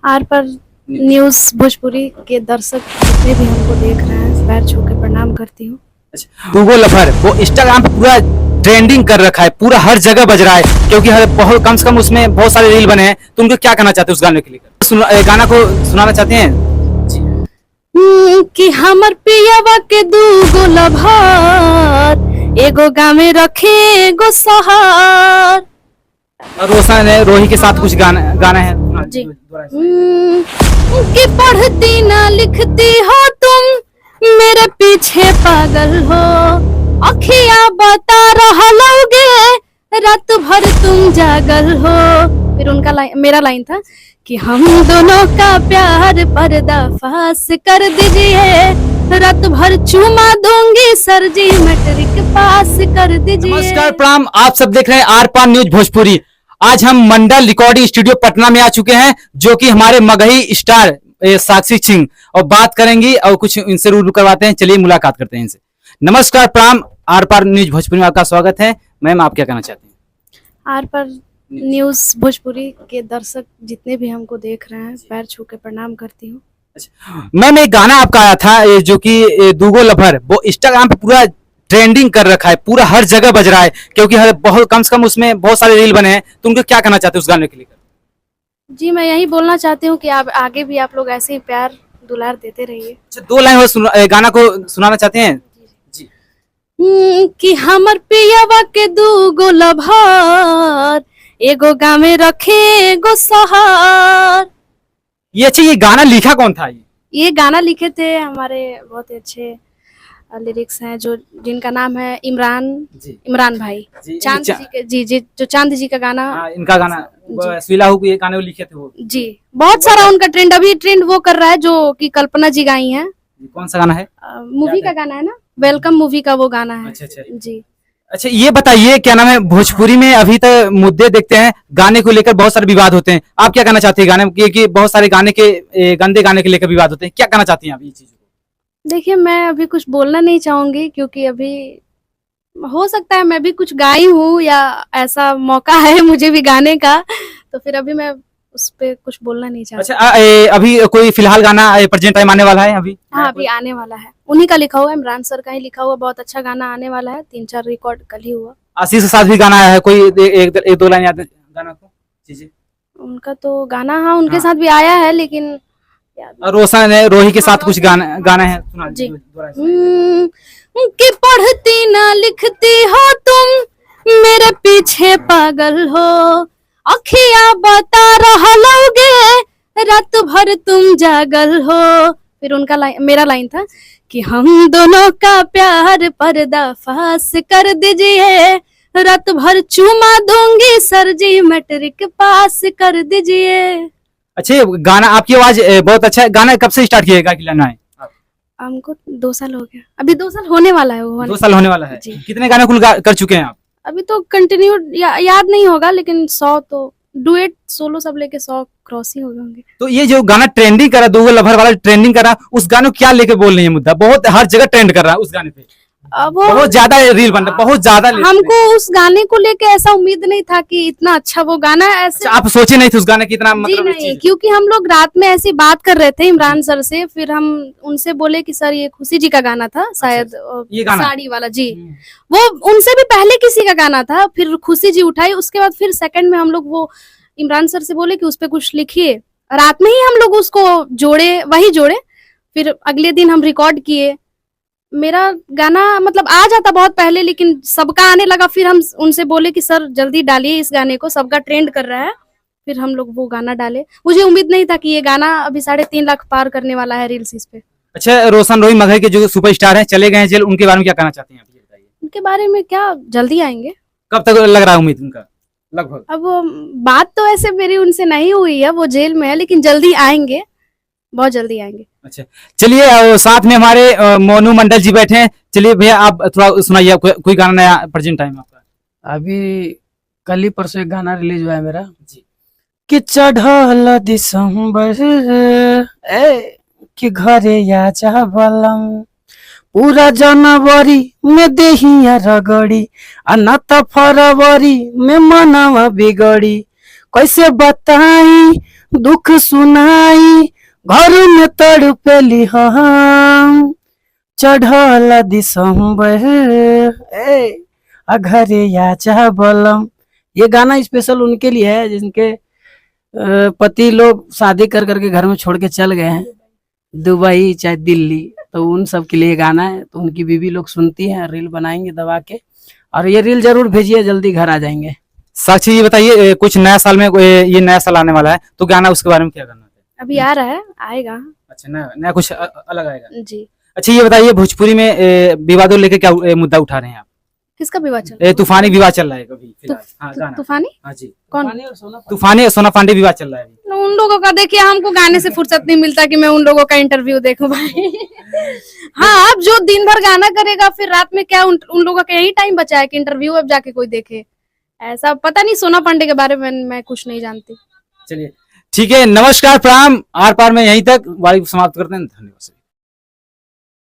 Are पर news Bhojpuri के दर्शक जितने भी हमको देख रहे हैं पैर छू के प्रणाम करती हूँ। गूगल लफर वो इंस्टाग्राम पे पूरा ट्रेंडिंग कर रखा है, पूरा हर जगह बज रहा है क्योंकि हर बहुत कम से कम उसमें बहुत सारे रील बने हैं। तुम लोग क्या कहना चाहते हो उस गाने के लिए? गाना को सुनाना चाहते हैं कि हमर पियावा के दूगो लभार एगो गाँव में रखे एगो सहार। रोशन है रोही के साथ कुछ गाना है जी। कि पढ़ती ना लिखती हो तुम मेरे पीछे पागल हो, अखियां बता रहा लोगे रात भर तुम जागल हो। फिर उनका मेरा लाइन था कि हम दोनों का प्यार पर्दाफाश कर दीजिए, रात भर चूमा दूंगी सर जी मैट्रिक पास कर दीजिए। नमस्कार प्रणाम, आप सब देख रहे हैं आर पार न्यूज भोजपुरी। आज हम मंडल रिकॉर्डिंग स्टूडियो पटना में आ चुके हैं जो कि हमारे मगही स्टार साक्षी सिंह और बात करेंगी और कुछ इनसे रूबरू करवाते हैं। चलिए मुलाकात करते हैं इनसे। नमस्कार प्रणाम, आर पार न्यूज भोजपुरी में आपका स्वागत है। मैम आप क्या कहना चाहते हैं? आर पर न्यूज भोजपुरी के दर्शक जितने भी हमको देख रहे हैं पैर छू के प्रणाम करती हूँ। मैम एक गाना आपका आया था जो कि दूगो लफर वो इंस्टाग्राम पे पूरा ट्रेंडिंग कर रखा है, पूरा हर जगह बज रहा है क्योंकि हर बहुत कम से कम उसमें बहुत सारे रील बने हैं। तुम लोग क्या कहना चाहते हो उस गाने के लिए? जी मैं यही बोलना चाहती हूँ कि आप आगे भी आप लोग ऐसे ही प्यार दुलार देते रहिए। अच्छा, दो लाइन गाना को सुनाना चाहते हैं जी। कि हमर पियावा के दूगो लभार एगो गाँव में रखे एगो सहार। ये गाना लिखा कौन था? ये गाना लिखे थे हमारे बहुत ही अच्छे लिरिक्स हैं जो जिनका नाम है इमरान भाई चांद जी के। जी जो चांद जी का गाना। इनका गाना स्वीलाहू के गाने लिखे थे वो। जी बहुत सारा उनका अभी ट्रेंड वो कर रहा है जो कि कल्पना जी गाई हैं। कौन सा गाना है? मूवी का गाना है ना, वेलकम मूवी का वो गाना है। अच्छा। जी अच्छा ये बताइए क्या नाम है, भोजपुरी में अभी तक मुद्दे देखते हैं गाने को लेकर बहुत सारे विवाद होते हैं। आप क्या कहना चाहती है गाने कि बहुत सारे गाने के गंदे गाने के लेकर विवाद होते हैं, क्या कहना चाहती हैं आप ये चीज? देखिए मैं अभी कुछ बोलना नहीं चाहूंगी क्योंकि अभी हो सकता है मैं भी कुछ गाई हूँ या ऐसा मौका है मुझे भी गाने का, तो फिर अभी मैं उस पे कुछ बोलना नहीं चाहती। अच्छा अभी कोई फिलहाल गाना प्रेजेंट टाइम आने वाला है अभी? हाँ अभी आने वाला है, उन्हीं का लिखा हुआ, इमरान सर का ही लिखा हुआ बहुत अच्छा गाना आने वाला है। 3-4 रिकॉर्ड कल ही हुआ। आशीष के साथ भी गाना आया है, कोई एक दो लाइन याद है गाना को? जी उनका तो गाना हाँ उनके साथ भी आया है लेकिन रोशन है रोही के साथ कुछ गाना है जी। कि पढ़ती ना लिखती हो तुम मेरे पीछे पागल हो, अखियां बता रहा लोगे रात भर तुम जागल हो। फिर उनका मेरा लाइन था कि हम दोनों का प्यार पर्दाफाश कर दीजिए, रात भर चूमा दूंगी सर जी मैट्रिक पास कर दीजिए। अच्छा गाना आपकी आवाज बहुत अच्छा है। गाना कब से स्टार्ट किया गाना है? हमको 2 साल हो गया, अभी 2 साल होने वाला है। वो 2 साल होने वाला है। कितने गाने कुल कर चुके हैं आप? अभी तो कंटिन्यू याद नहीं होगा लेकिन 100 तो डुएट सोलो सब लेके 100 क्रॉस ही हो होंगे। तो ये जो गाना ट्रेंडिंग कर रहा है, दो लवर वाला ट्रेंडिंग कर रहा है, उस गाने को क्या लेके बोल रही है मुद्दा? बहुत हर जगह ट्रेंड कर रहा है उस गाने पे, बहुत ज्यादा रील बन रहा है, बहुत ज्यादा। हमको उस गाने को लेके ऐसा उम्मीद नहीं था कि इतना अच्छा वो गाना है। ऐसे आप सोचे नहीं थे उस गाने की इतना मतलब? नहीं, क्योंकि हम लोग रात में ऐसी बात कर रहे थे इमरान सर से, फिर हम उनसे बोले कि सर ये खुशी जी का गाना था शायद, ये गाना साड़ी वाला जी, वो उनसे भी पहले किसी का गाना था, फिर खुशी जी उठाई। उसके बाद फिर सेकंड में हम लोग वो इमरान सर से बोले कि उस पर कुछ लिखिए। रात में ही हम लोग उसको वही जोड़े। फिर अगले दिन हम रिकॉर्ड किए। मेरा गाना मतलब आ जाता बहुत पहले लेकिन सबका आने लगा। फिर हम उनसे बोले कि सर जल्दी डालिए इस गाने को, सबका ट्रेंड कर रहा है। फिर हम लोग वो गाना डाले। मुझे उम्मीद नहीं था कि ये गाना अभी 3.5 लाख पार करने वाला है रील्स इस पे। अच्छा रोशन रोही मगही के जो सुपरस्टार हैं चले गए हैं जेल, उनके बारे में क्या कहना चाहती हैं आप? उनके बारे में क्या, जल्दी आएंगे। कब तक लग रहा है उम्मीद उनका लगभग? अब बात तो ऐसे मेरी उनसे नहीं हुई है, वो जेल में है, लेकिन जल्दी आएंगे, बहुत जल्दी आएंगे। अच्छा चलिए साथ में हमारे मोनू मंडल जी बैठे हैं। चलिए भैया आप थोड़ा सुनाइए कोई गाना नया प्रेजेंट टाइम आपका? अभी कल ही परसों एक गाना रिलीज हुआ है मेरा जी। कि चढ़ल दिसंबर कि घरे या जा बलम, पूरा जनवरी में देहिया रगड़ी न त फरवरी में मनवा बिगड़ी, कैसे बताई दुख सुनाई घर में तड़पेली हम चढ़ल दिसंबर घरे आजा बलम। ये गाना स्पेशल उनके लिए है जिनके पति लोग शादी कर करके घर में छोड़ के चल गए हैं दुबई चाहे दिल्ली, तो उन सब के लिए गाना है। तो उनकी बीवी लोग सुनती है, रील बनाएंगे दबा के, और ये रील जरूर भेजिए, जल्दी घर आ जाएंगे। साक्षी ये बताइए, कुछ नया साल में ये नया साल आने वाला है, तो गाना उसके बारे में क्या करना है? अभी आ रहा है, आएगा। अच्छा, नया कुछ अलग आएगा जी। अच्छा ये बताइए, भोजपुरी में विवादों लेके क्या मुद्दा उठा रहे हैं आप? किसका विवाद चल रहा है? तूफानी विवाद चल रहा है अभी फिलहाल। हाँ, गाना। तूफानी? हाँ जी, कौन? तूफानी और सोना पांडे विवाद चल रहा है अभी। उन लोगों का देखिए, हमको गाने से फुर्सत नहीं मिलता कि मैं उन लोगों का इंटरव्यू देखूं भाई। हाँ, अब जो दिन भर गाना करेगा फिर रात में क्या उन लोगों का यही टाइम बचा है कि इंटरव्यू अब जाके कोई देखे? ऐसा पता नहीं, सोना पांडे के बारे में मैं कुछ नहीं जानती। चलिए ठीक है, नमस्कार, प्रणाम। आर पार में यहीं तक वाली समाप्त करते हैं। धन्यवाद।